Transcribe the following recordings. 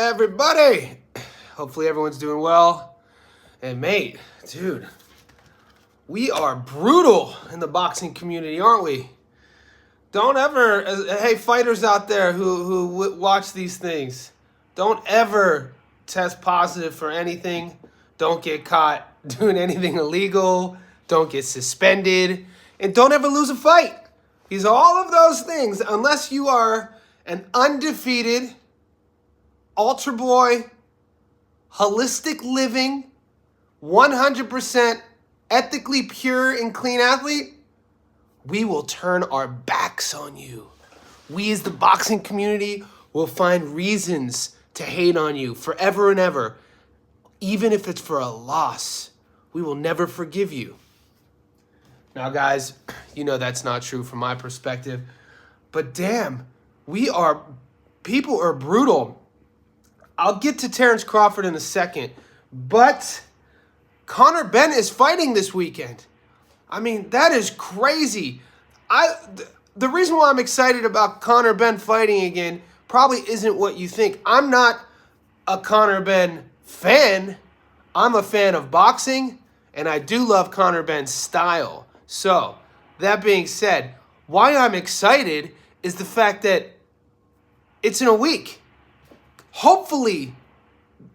everybody? Hopefully everyone's doing well. And mate, dude, we are brutal in the boxing community, aren't we? Don't ever, hey, fighters out there who watch these things, don't ever test positive for anything. Don't get caught doing anything illegal. Don't get suspended. And don't ever lose a fight. Because all of those things, unless you are an undefeated, altar boy, holistic living, 100% ethically pure and clean athlete, we will turn our backs on you. We as the boxing community will find reasons to hate on you forever and ever. Even if it's for a loss, we will never forgive you. Now, guys, you know that's not true from my perspective. But damn, people are brutal. I'll get to Terence Crawford in a second. But Conor Benn is fighting this weekend. I mean, that is crazy. The reason why I'm excited about Conor Benn fighting again probably isn't what you think. I'm not a Conor Benn fan. I'm a fan of boxing, and I do love Conor Benn's style. So, that being said, why I'm excited is the fact that it's in a week. Hopefully,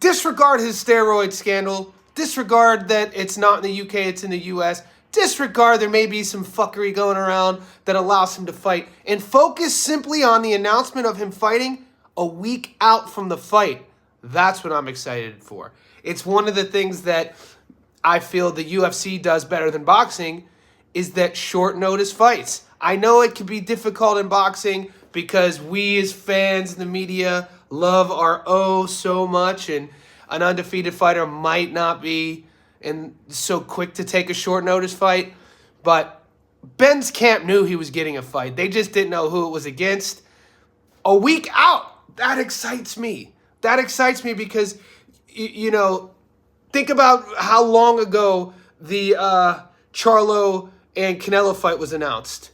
disregard his steroid scandal. Disregard that it's not in the UK, it's in the US. Disregard there may be some fuckery going around that allows him to fight. And focus simply on the announcement of him fighting a week out from the fight. That's what I'm excited for. It's one of the things that I feel the UFC does better than boxing is that short notice fights. I know it can be difficult in boxing because we as fans in the media love our O so much, and an undefeated fighter might not be and so quick to take a short notice fight. But Benn's camp knew he was getting a fight. They just didn't know who it was against. A week out, that excites me. That excites me because, you know, think about how long ago the Charlo and Canelo fight was announced.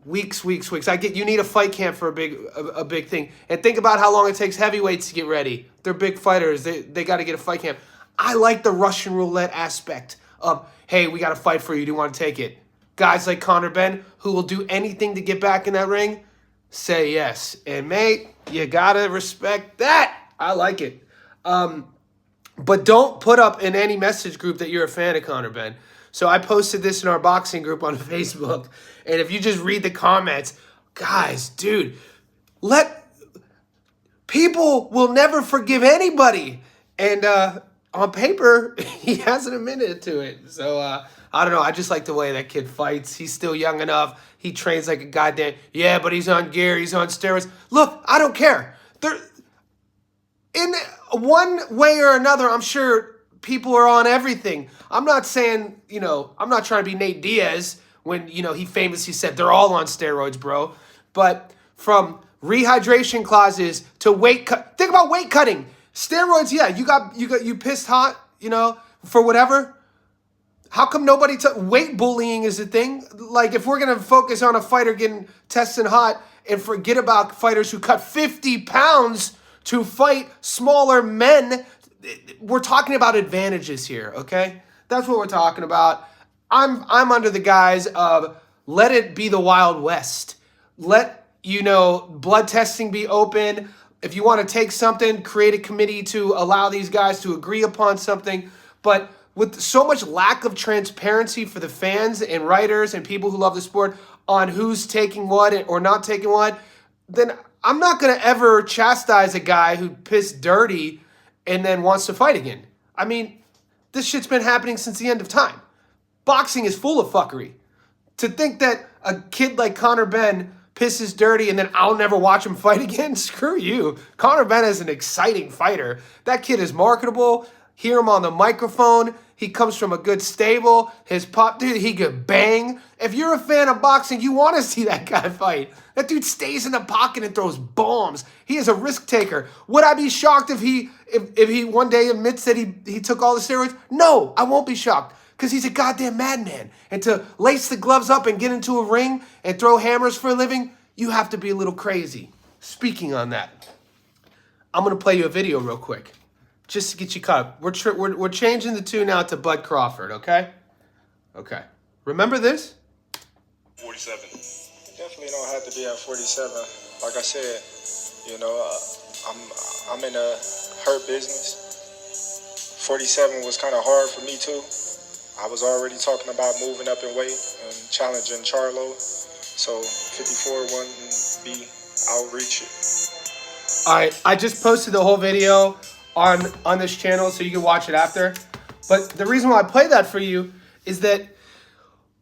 Weeks. I get you need a fight camp for a big thing. And think about how long it takes heavyweights to get ready. They're big fighters. They got to get a fight camp. I like the Russian roulette aspect of, hey, we got a fight for you. Do you want to take it? Guys like Conor Benn, who will do anything to get back in that ring, say yes. And, mate, you got to respect that. I like it. But don't put up in any message group that you're a fan of Conor Benn. So I posted this in our boxing group on Facebook. And if you just read the comments, guys, dude, people will never forgive anybody. And on paper, he hasn't admitted to it. So I don't know. I just like the way that kid fights. He's still young enough. He trains like a goddamn, yeah, but he's on gear. He's on steroids. Look, I don't care. In one way or another, I'm sure people are on everything. I'm not saying, I'm not trying to be Nate Diaz when, he famously said they're all on steroids, bro. But from rehydration clauses to weight cut, think about weight cutting. Steroids, yeah, you pissed hot, for whatever. How come nobody weight bullying is a thing? Like, if we're going to focus on a fighter getting tested hot and forget about fighters who cut 50 pounds to fight smaller men, we're talking about advantages here, okay? That's what we're talking about. I'm under the guise of let it be the Wild West. Let, blood testing be open. If you want to take something, create a committee to allow these guys to agree upon something. But with so much lack of transparency for the fans and writers and people who love the sport on who's taking what or not taking what, then I'm not going to ever chastise a guy who pissed dirty and then wants to fight again. I mean, this shit's been happening since the end of time. Boxing is full of fuckery. To think that a kid like Conor Benn pisses dirty and then I'll never watch him fight again, screw you. Conor Benn is an exciting fighter. That kid is marketable. Hear him on the microphone. He comes from a good stable. His pop, dude, he could bang. If you're a fan of boxing, you want to see that guy fight. That dude stays in the pocket and throws bombs. He is a risk taker. Would I be shocked if he one day admits that he took all the steroids? No, I won't be shocked because he's a goddamn madman. And to lace the gloves up and get into a ring and throw hammers for a living, you have to be a little crazy. Speaking on that, I'm going to play you a video real quick just to get you caught up. We're changing the tune now to Bud Crawford, okay? Okay. Remember this? 47. Definitely don't have to be at 47. Like I said, you know, I'm in a hurt business. 47 was kind of hard for me too. I was already talking about moving up in weight and challenging Charlo. So 54 wouldn't be outreach. All right, I just posted the whole video on this channel so you can watch it after. But the reason why I play that for you is that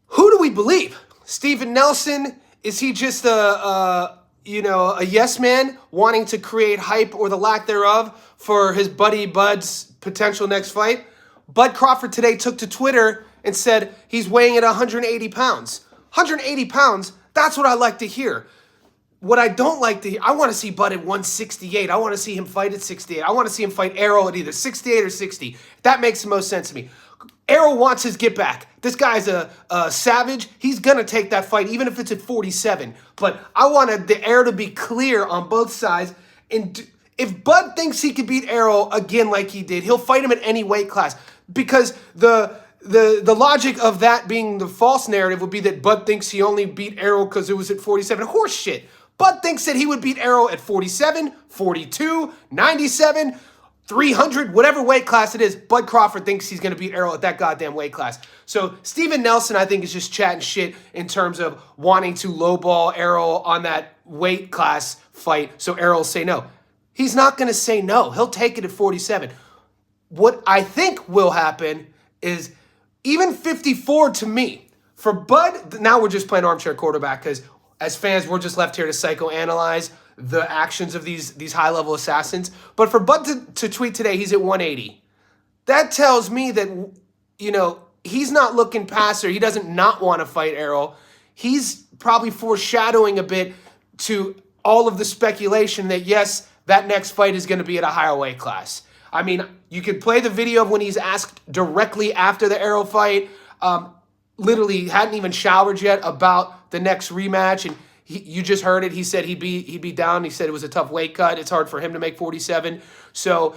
who do we believe? Steven Nelson? Is he just a yes man wanting to create hype or the lack thereof for his buddy Bud's potential next fight? Bud Crawford today took to Twitter and said he's weighing at 180 pounds. 180 pounds, that's what I like to hear. What I don't like to hear, I want to see Bud at 168. I want to see him fight at 68. I want to see him fight Errol at either 68 or 60. That makes the most sense to me. Errol wants his get back. This guy's a savage. He's going to take that fight, even if it's at 47. But I wanted the air to be clear on both sides. And if Bud thinks he could beat Errol again like he did, he'll fight him at any weight class. Because the logic of that being the false narrative would be that Bud thinks he only beat Errol because it was at 47. Horse shit. Bud thinks that he would beat Errol at 47, 42, 97, 300, whatever weight class it is. Bud Crawford thinks he's going to beat Errol at that goddamn weight class. So Steven Nelson, I think, is just chatting shit in terms of wanting to lowball Errol on that weight class fight so Errol will say no. He's not going to say no. He'll take it at 47. What I think will happen is even 54 to me. For Bud, now we're just playing armchair quarterback because as fans, we're just left here to psychoanalyze the actions of these high-level assassins. But for Bud to tweet today, he's at 180. That tells me that, you know, he's not looking past her. He doesn't not want to fight Errol. He's probably foreshadowing a bit to all of the speculation that, yes, that next fight is going to be at a higher weight class. I mean, you could play the video of when he's asked directly after the Errol fight. Literally hadn't even showered yet about the next rematch, and you just heard it. He said he'd be down. He said it was a tough weight cut. It's hard for him to make 47. So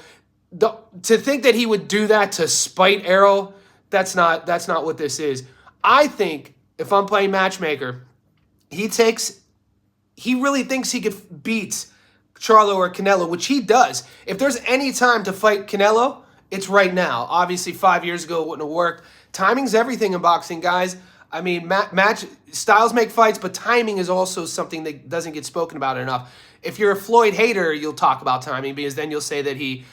to think that he would do that to spite Errol, that's not what this is. I think if I'm playing matchmaker, he really thinks he could beat Charlo or Canelo, which he does. If there's any time to fight Canelo, it's right now. Obviously, 5 years ago, it wouldn't have worked. Timing's everything in boxing, guys. I mean, match styles make fights, but timing is also something that doesn't get spoken about enough. If you're a Floyd hater, you'll talk about timing because then you'll say that he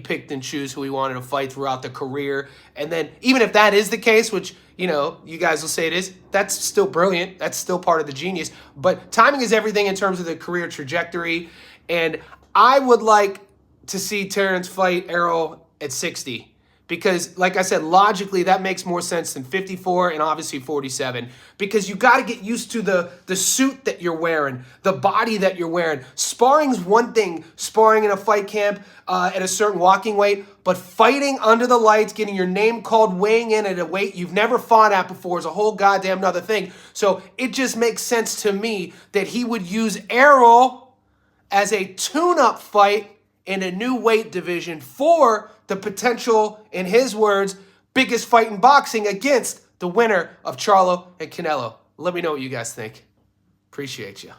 picked and chose who he wanted to fight throughout the career. And then even if that is the case, which, you guys will say it is, that's still brilliant. That's still part of the genius. But timing is everything in terms of the career trajectory. And I would like to see Terence fight Errol at 60. Because, like I said, logically, that makes more sense than 54 and obviously 47. Because you got to get used to the suit that you're wearing, the body that you're wearing. Sparring's one thing, sparring in a fight camp at a certain walking weight. But fighting under the lights, getting your name called, weighing in at a weight you've never fought at before is a whole goddamn other thing. So it just makes sense to me that he would use Errol as a tune-up fight in a new weight division for the potential, in his words, biggest fight in boxing against the winner of Charlo and Canelo. Let me know what you guys think. Appreciate you.